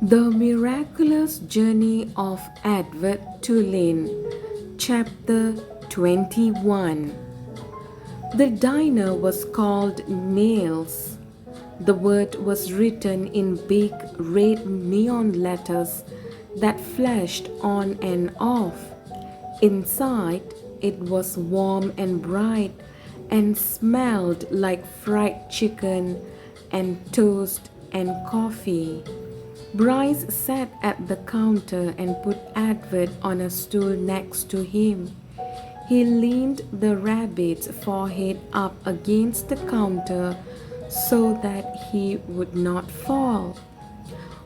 The Miraculous Journey of Edward Tulane, Chapter 21. The diner was called Nails. The word was written in big red neon letters that flashed on and off. Inside, it was warm and bright and smelled like fried chicken and toast and coffee. Bryce sat at the counter and put Edward on a stool next to him. He leaned the rabbit's forehead up against the counter so that he would not fall.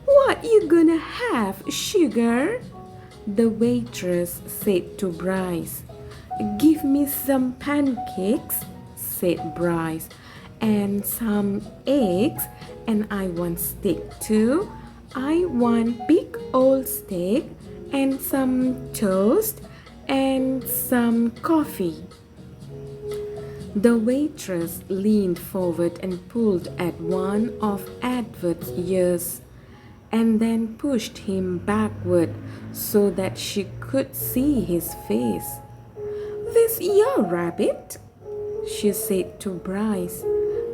"What you gonna have, sugar?" the waitress said to Bryce. "Give me some pancakes," said Bryce, "and some eggs, and I want steak too. I want big old steak and some toast and some coffee." The waitress leaned forward and pulled at one of Edward's ears and then pushed him backward so that she could see his face. "This your rabbit?" she said to Bryce.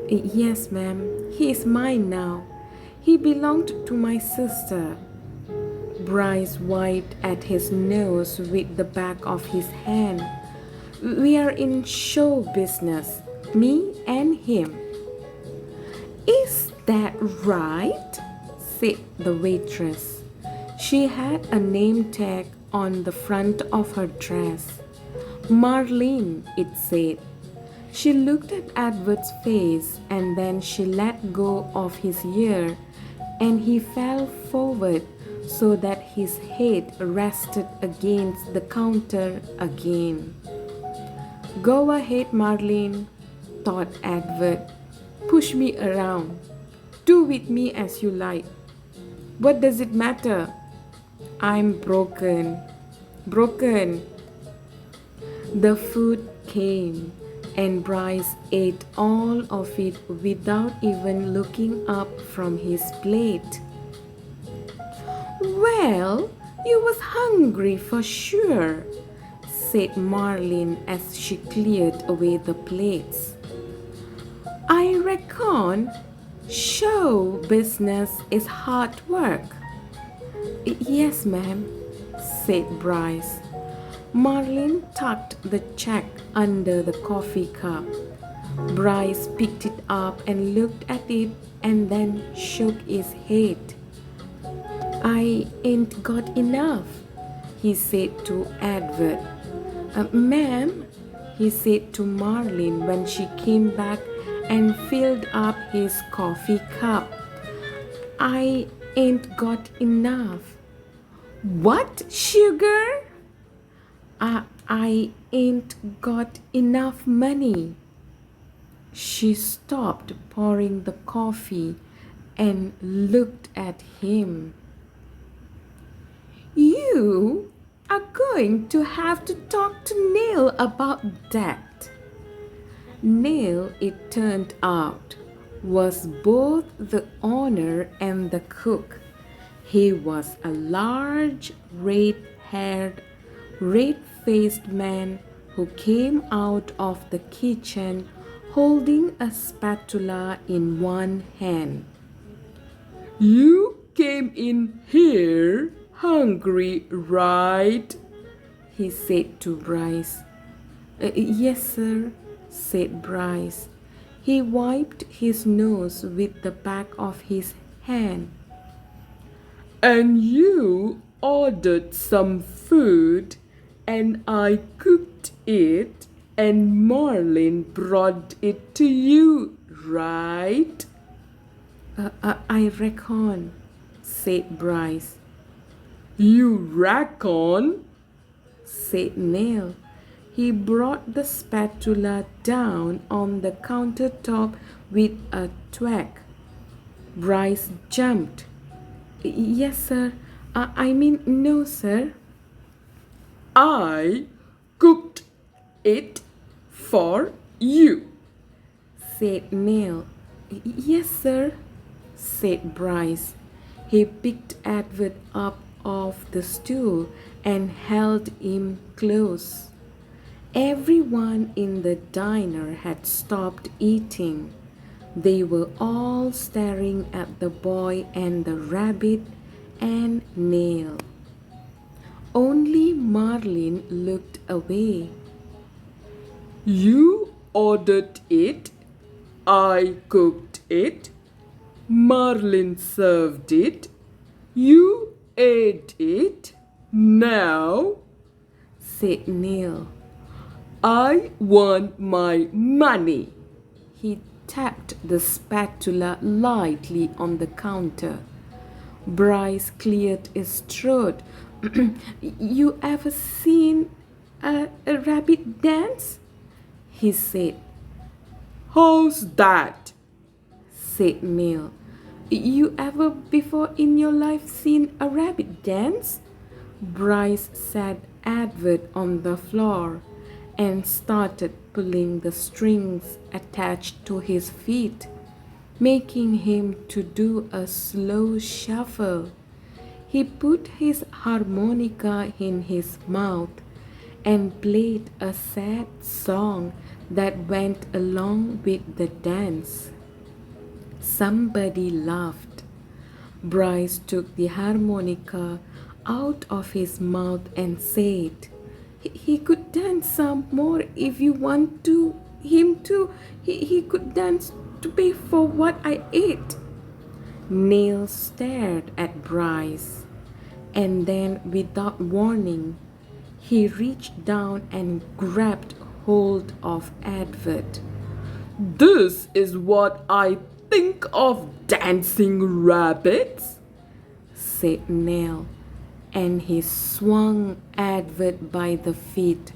"Yes, ma'am. He is mine now. He belonged to my sister." Bryce wiped at his nose with the back of his hand. "We are in show business, me and him." "Is that right?" said the waitress. She had a name tag on the front of her dress. "Marlene," it said. She looked at Edward's face and then she let go of his ear and he fell forward so that his head rested against the counter again. "Go ahead, Marlene," thought Edward. "Push me around. Do with me as you like. What does it matter? I'm broken. Broken." The food came and Bryce ate all of it without even looking up from his plate. "Well, you was hungry for sure," said Marlene as she cleared away the plates. "I reckon show business is hard work." "Yes, ma'am," said Bryce. Marlene tucked the check under the coffee cup. Bryce picked it up and looked at it and then shook his head. "I ain't got enough," he said to Edward. "Ma'am," he said to Marlene when she came back and filled up his coffee cup, "I ain't got enough." "What, sugar?" I ain't got enough money." She stopped pouring the coffee and looked at him. "You are going to have to talk to Neil about that." Neil, it turned out, was both the owner and the cook. He was a large, red-haired, red-faced man who came out of the kitchen holding a spatula in one hand. "You came in here hungry, right?" he said to Bryce. "Yes, sir," said Bryce. He wiped his nose with the back of his hand. "And you ordered some food and I cooked it and Marlene brought it to you, right?" I reckon," said Bryce. "You reckon?" said Neil. He brought the spatula down on the countertop with a thwack. Bryce jumped. "Yes, sir. I mean, no, sir." "I cooked it for you," said Neil. "Yes, sir," said Bryce. He picked Edward up off the stool and held him close. Everyone in the diner had stopped eating. They were all staring at the boy and the rabbit and Neil. Only Marlin looked away. You ordered it, I cooked it, Marlin served it, you ate it, now said Neil. I want my money. He tapped the spatula lightly on the counter. Bryce cleared his throat. You ever seen a rabbit dance? He said. How's that? Said Neil. You ever before in your life seen a rabbit dance? Bryce sat Edward on the floor and started pulling the strings attached to his feet, making him to do a slow shuffle. He put his harmonica in his mouth and played a sad song that went along with the dance. Somebody laughed. Bryce took the harmonica out of his mouth and said, he could dance some more if you want him to. He could dance to pay for what I ate. Neil stared at Bryce, and then, without warning, he reached down and grabbed hold of Edward. This is what I think of dancing rabbits, said Neil, and he swung Edward by the feet,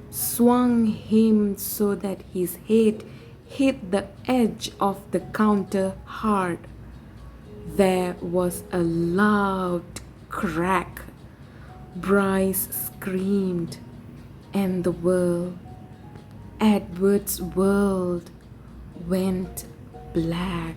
swung him so that his head hit the edge of the counter hard. There was a loud crack. Bryce screamed, and the world, Edward's world, went black.